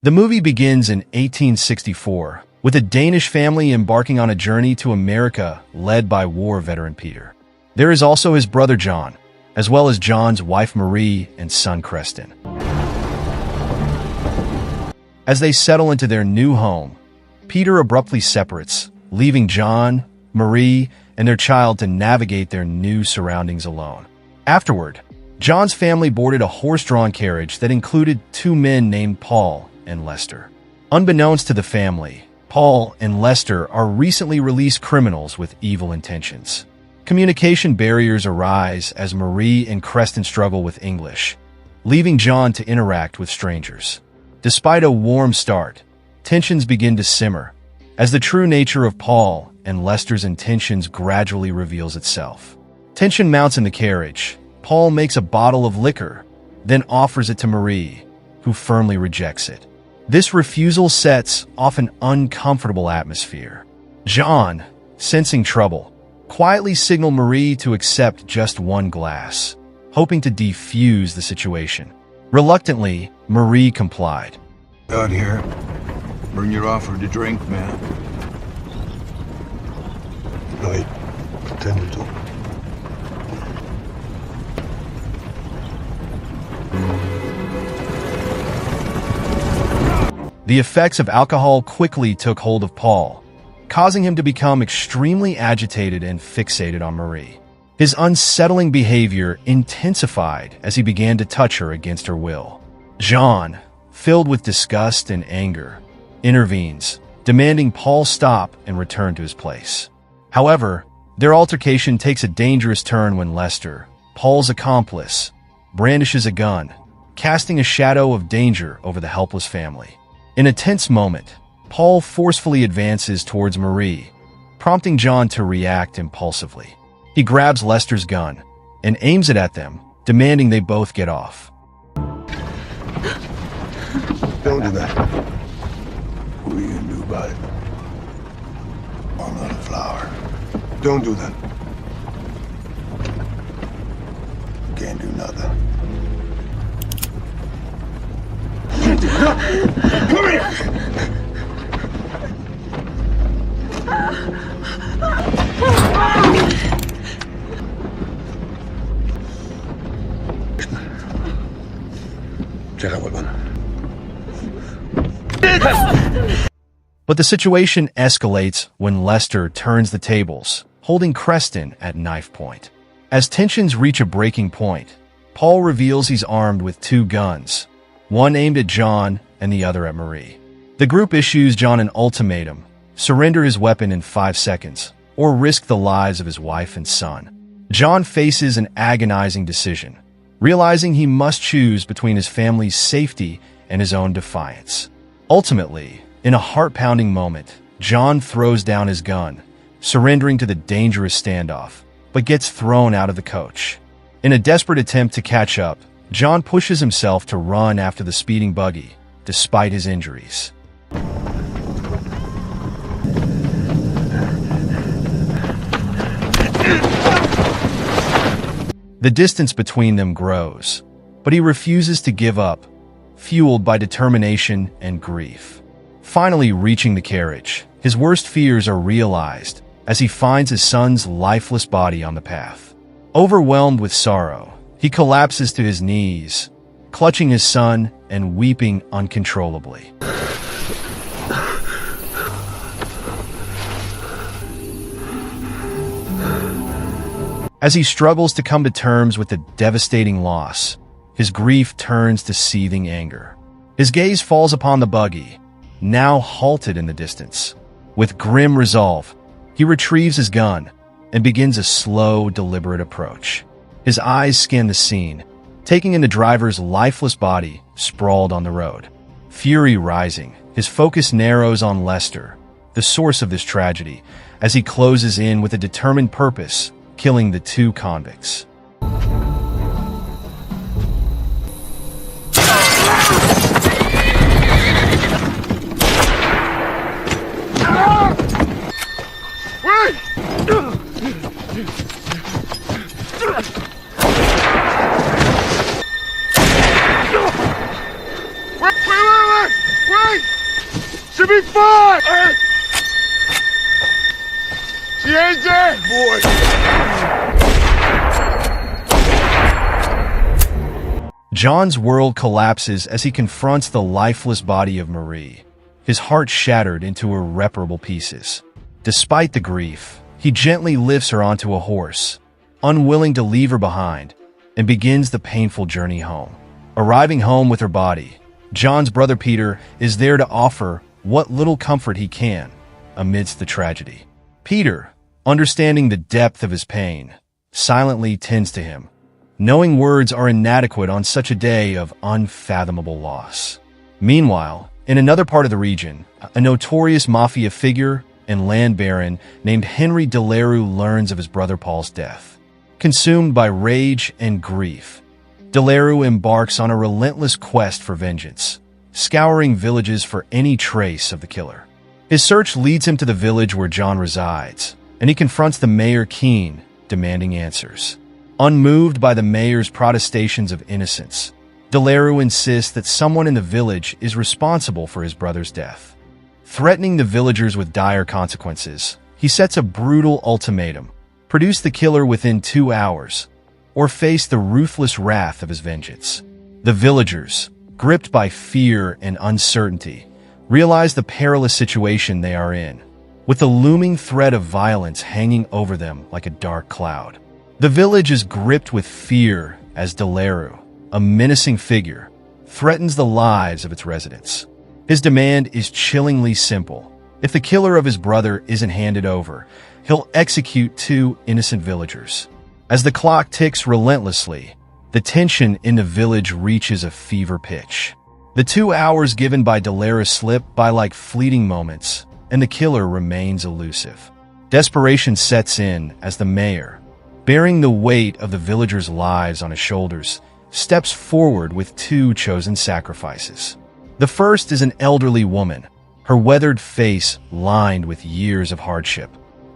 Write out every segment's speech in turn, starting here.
The movie begins in 1864 with a Danish family embarking on a journey to America led by war veteran Peter. There is also his brother John, as well as John's wife Marie and son Creston. As they settle into their new home, Peter abruptly separates, leaving John, Marie, and their child to navigate their new surroundings alone. Afterward, John's family boarded a horse-drawn carriage that included two men named Paul and Lester. Unbeknownst to the family, Paul and Lester are recently released criminals with evil intentions. Communication barriers arise as Marie and Creston struggle with English, leaving John to interact with strangers. Despite a warm start, tensions begin to simmer as the true nature of Paul and Lester's intentions gradually reveals itself. Tension mounts in the carriage. Paul makes a bottle of liquor, then offers it to Marie, who firmly rejects it. This refusal sets off an uncomfortable atmosphere. John, sensing trouble, quietly signaled Marie to accept just one glass, hoping to defuse the situation. Reluctantly, Marie complied. Out here. Bring your offer to drink, man. Right. Attended to. The effects of alcohol quickly took hold of Paul, causing him to become extremely agitated and fixated on Marie. His unsettling behavior intensified as he began to touch her against her will. John, filled with disgust and anger, intervenes, demanding Paul stop and return to his place. However, their altercation takes a dangerous turn when Lester, Paul's accomplice, brandishes a gun, casting a shadow of danger over the helpless family. In a tense moment, Paul forcefully advances towards Marie, prompting John to react impulsively. He grabs Lester's gun and aims it at them, demanding they both get off. Don't do that. What are you gonna do about it? I'm not a flower. Don't do that. Can't do nothing. Come here! Se revuelvan. But the situation escalates when Lester turns the tables, holding Creston at knife point. As tensions reach a breaking point, Paul reveals he's armed with two guns, one aimed at John and the other at Marie. The group issues John an ultimatum: surrender his weapon in 5 seconds, or risk the lives of his wife and son. John faces an agonizing decision, realizing he must choose between his family's safety and his own defiance. Ultimately, in a heart-pounding moment, John throws down his gun, surrendering to the dangerous standoff, but gets thrown out of the coach. In a desperate attempt to catch up, John pushes himself to run after the speeding buggy, despite his injuries. The distance between them grows, but he refuses to give up, fueled by determination and grief. Finally reaching the carriage, his worst fears are realized as he finds his son's lifeless body on the path. Overwhelmed with sorrow, he collapses to his knees, clutching his son and weeping uncontrollably. As he struggles to come to terms with the devastating loss, his grief turns to seething anger. His gaze falls upon the buggy, now halted in the distance. With grim resolve, he retrieves his gun and begins a slow, deliberate approach. His eyes scan the scene, taking in the driver's lifeless body sprawled on the road. Fury rising, his focus narrows on Lester, the source of this tragedy, as he closes in with a determined purpose: killing the two convicts. Wait! She'll be fine! She ain't dead, boy! John's world collapses as he confronts the lifeless body of Marie, his heart shattered into irreparable pieces. Despite the grief, he gently lifts her onto a horse, unwilling to leave her behind, and begins the painful journey home. Arriving home with her body, John's brother Peter is there to offer what little comfort he can amidst the tragedy. Peter, understanding the depth of his pain, silently tends to him, knowing words are inadequate on such a day of unfathomable loss. Meanwhile, in another part of the region, a notorious mafia figure and land baron named Henry Deleru learns of his brother Paul's death. Consumed by rage and grief, Deleru embarks on a relentless quest for vengeance, scouring villages for any trace of the killer. His search leads him to the village where John resides, and he confronts the mayor Keen, demanding answers. Unmoved by the mayor's protestations of innocence, Deleru insists that someone in the village is responsible for his brother's death. Threatening the villagers with dire consequences, he sets a brutal ultimatum: produce the killer within 2 hours, or face the ruthless wrath of his vengeance. The villagers, gripped by fear and uncertainty, realize the perilous situation they are in, with the looming threat of violence hanging over them like a dark cloud. The village is gripped with fear as Deleru, a menacing figure, threatens the lives of its residents. His demand is chillingly simple. If the killer of his brother isn't handed over, he'll execute 2 innocent villagers. As the clock ticks relentlessly, the tension in the village reaches a fever pitch. The 2 hours given by Deleru slip by like fleeting moments, and the killer remains elusive. Desperation sets in as the mayor, bearing the weight of the villagers' lives on his shoulders, steps forward with 2 chosen sacrifices. The first is an elderly woman, her weathered face lined with years of hardship.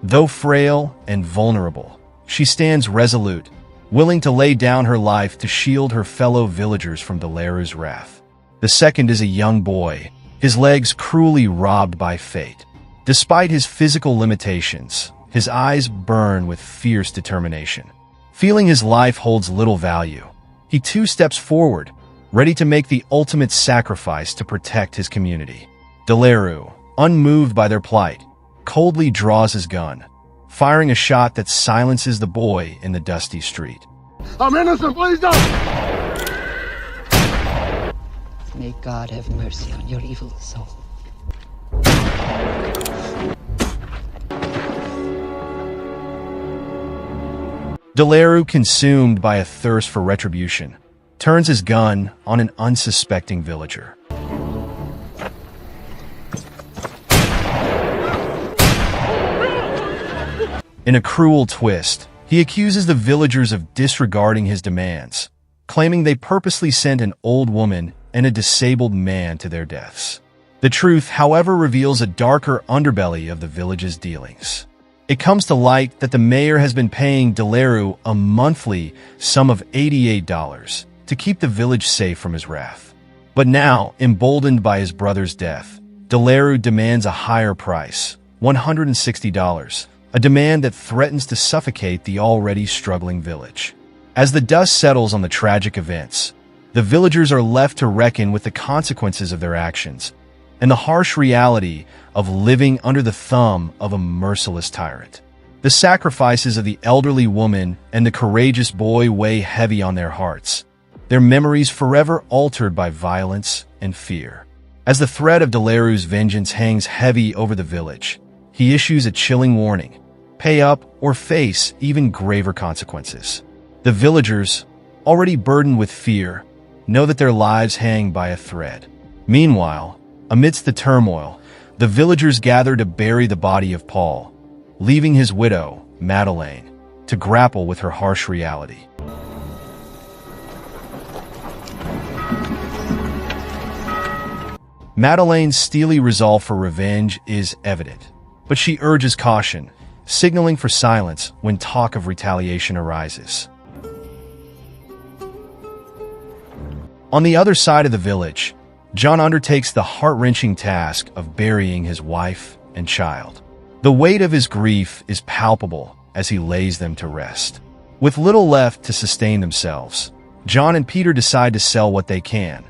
Though frail and vulnerable, she stands resolute, willing to lay down her life to shield her fellow villagers from Deleru's wrath. The second is a young boy, his legs cruelly robbed by fate. Despite his physical limitations, his eyes burn with fierce determination. Feeling his life holds little value, he too steps forward, ready to make the ultimate sacrifice to protect his community. Deleru, unmoved by their plight, coldly draws his gun, firing a shot that silences the boy in the dusty street. I'm innocent, please don't! May God have mercy on your evil soul. Deleru, consumed by a thirst for retribution, turns his gun on an unsuspecting villager. In a cruel twist, he accuses the villagers of disregarding his demands, claiming they purposely sent an old woman and a disabled man to their deaths. The truth, however, reveals a darker underbelly of the village's dealings. It comes to light that the mayor has been paying Deleru a monthly sum of $88 to keep the village safe from his wrath. But now, emboldened by his brother's death, Deleru demands a higher price, $160, a demand that threatens to suffocate the already struggling village. As the dust settles on the tragic events, the villagers are left to reckon with the consequences of their actions and the harsh reality of living under the thumb of a merciless tyrant. The sacrifices of the elderly woman and the courageous boy weigh heavy on their hearts, their memories forever altered by violence and fear. As the threat of Deleru's vengeance hangs heavy over the village, he issues a chilling warning: pay up or face even graver consequences. The villagers, already burdened with fear, know that their lives hang by a thread. Meanwhile, amidst the turmoil, the villagers gather to bury the body of Paul, leaving his widow, Madeleine, to grapple with her harsh reality. Madeleine's steely resolve for revenge is evident, but she urges caution, signaling for silence when talk of retaliation arises. On the other side of the village, John undertakes the heart-wrenching task of burying his wife and child. The weight of his grief is palpable as he lays them to rest. With little left to sustain themselves, John and Peter decide to sell what they can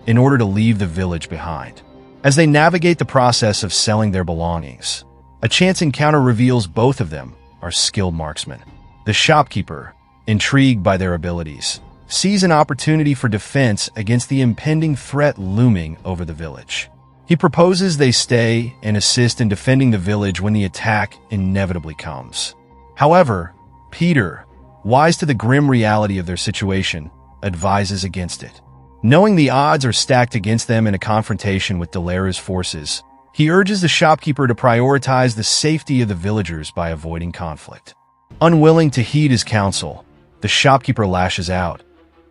in order to leave the village behind. As they navigate the process of selling their belongings, a chance encounter reveals both of them are skilled marksmen. The shopkeeper, intrigued by their abilities, sees an opportunity for defense against the impending threat looming over the village. He proposes they stay and assist in defending the village when the attack inevitably comes. However, Peter, wise to the grim reality of their situation, advises against it. Knowing the odds are stacked against them in a confrontation with Delaru's forces, he urges the shopkeeper to prioritize the safety of the villagers by avoiding conflict. Unwilling to heed his counsel, the shopkeeper lashes out,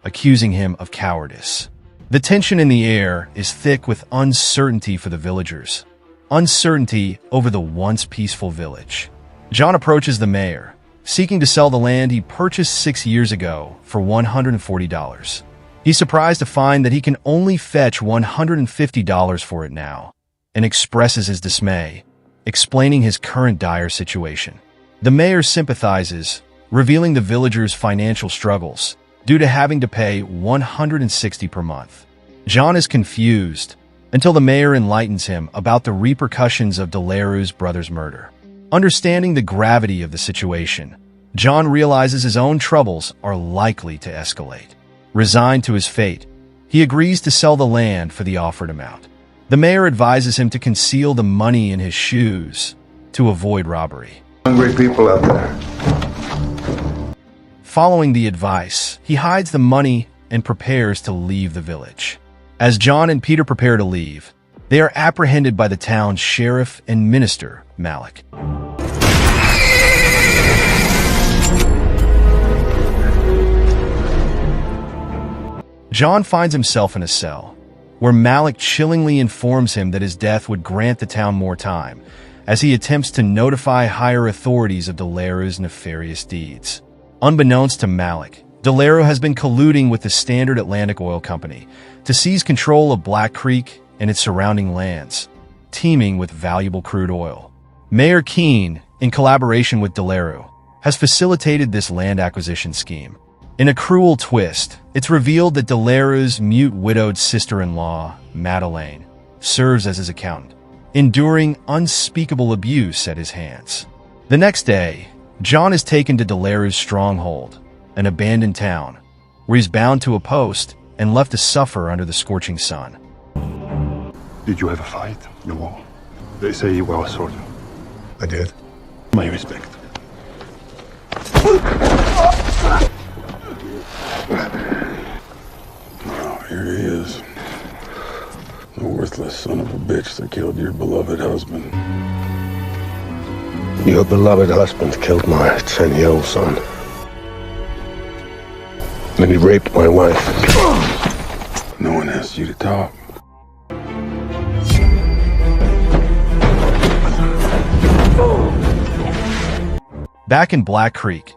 accusing him of cowardice. The tension in the air is thick with uncertainty for the villagers, uncertainty over the once peaceful village. John approaches the mayor, seeking to sell the land he purchased 6 years ago for $140. He's surprised to find that he can only fetch $150 for it now, and expresses his dismay, explaining his current dire situation. The mayor sympathizes, revealing the villagers' financial struggles due to having to pay $160 per month. John is confused until the mayor enlightens him about the repercussions of Delaru's brother's murder. Understanding the gravity of the situation, John realizes his own troubles are likely to escalate. Resigned to his fate, he agrees to sell the land for the offered amount. The mayor advises him to conceal the money in his shoes to avoid robbery. Hungry people out there. Following the advice, he hides the money and prepares to leave the village. As John and Peter prepare to leave, they are apprehended by the town's sheriff and minister, Malik. John finds himself in a cell, where Malik chillingly informs him that his death would grant the town more time, as he attempts to notify higher authorities of Delaru's nefarious deeds. Unbeknownst to Malik, Delaru has been colluding with the Standard Atlantic Oil Company to seize control of Black Creek and its surrounding lands, teeming with valuable crude oil. Mayor Keene, in collaboration with Delaru, has facilitated this land acquisition scheme. In a cruel twist, it's revealed that Delaru's mute widowed sister-in-law, Madeleine, serves as his accountant, enduring unspeakable abuse at his hands. The next day, John is taken to Delaru's stronghold, an abandoned town, where he's bound to a post and left to suffer under the scorching sun. Did you ever fight? No. They say you were a soldier. I did. My respect. Oh, here he is. The worthless son of a bitch that killed your beloved husband. Your beloved husband killed my 10-year-old son. And he raped my wife. No one asked you to talk. Back in Black Creek,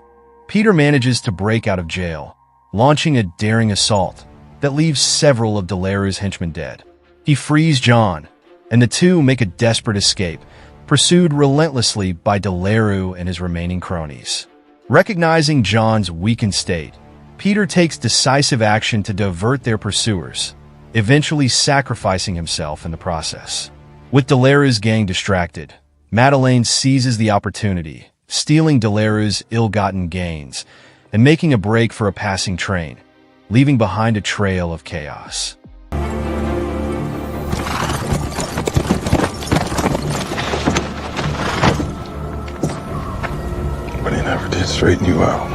Peter manages to break out of jail, launching a daring assault that leaves several of Delaru's henchmen dead. He frees John, and the two make a desperate escape, pursued relentlessly by Delaru and his remaining cronies. Recognizing John's weakened state, Peter takes decisive action to divert their pursuers, eventually sacrificing himself in the process. With Delaru's gang distracted, Madeleine seizes the opportunity, stealing Delaru's ill-gotten gains and making a break for a passing train, leaving behind a trail of chaos. But he never did straighten you out.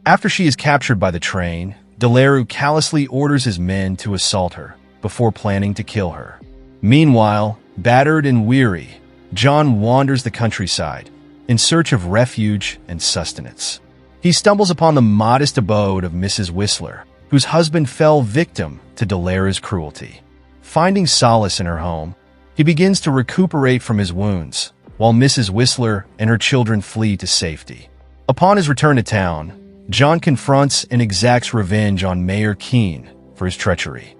After she is captured by the train, Delaru callously orders his men to assault her before planning to kill her. Meanwhile, battered and weary, John wanders the countryside in search of refuge and sustenance. He stumbles upon the modest abode of Mrs. Whistler, whose husband fell victim to Delaru's cruelty. Finding solace in her home, he begins to recuperate from his wounds, while Mrs. Whistler and her children flee to safety. Upon his return to town, John confronts and exacts revenge on Mayor Keene for his treachery.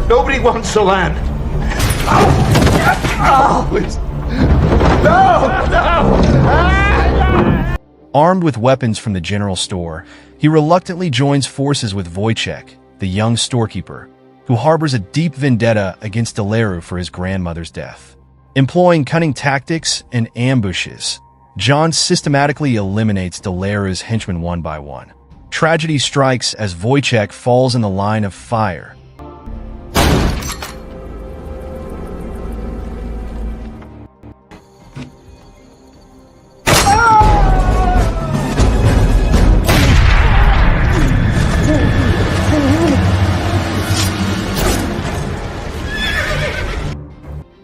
Nobody wants the land. Please. Armed with weapons from the general store, he reluctantly joins forces with Wojciech, the young storekeeper, who harbors a deep vendetta against Delaru for his grandmother's death. Employing cunning tactics and ambushes, John systematically eliminates Delaru's henchmen one by one. Tragedy strikes as Wojciech falls in the line of fire.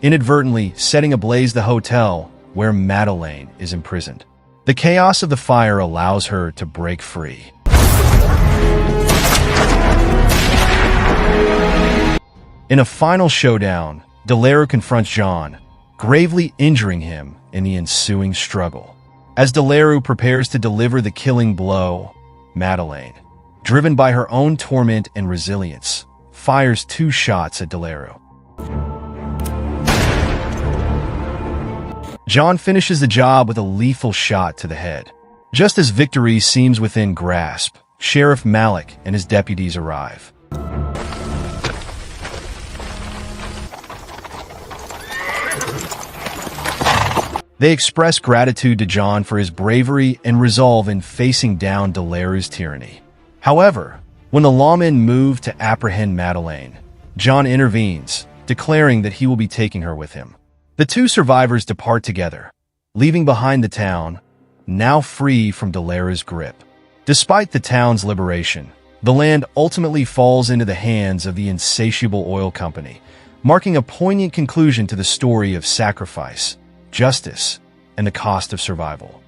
Inadvertently setting ablaze the hotel where Madeleine is imprisoned. The chaos of the fire allows her to break free. In a final showdown, Delaru confronts John, gravely injuring him in the ensuing struggle. As Delaru prepares to deliver the killing blow, Madeleine, driven by her own torment and resilience, fires 2 shots at Delaru. John finishes the job with a lethal shot to the head. Just as victory seems within grasp, Sheriff Malik and his deputies arrive. They express gratitude to John for his bravery and resolve in facing down Delaru's tyranny. However, when the lawmen move to apprehend Madeleine, John intervenes, declaring that he will be taking her with him. The 2 survivors depart together, leaving behind the town, now free from Delaru's grip. Despite the town's liberation, the land ultimately falls into the hands of the insatiable oil company, marking a poignant conclusion to the story of sacrifice, justice, and the cost of survival.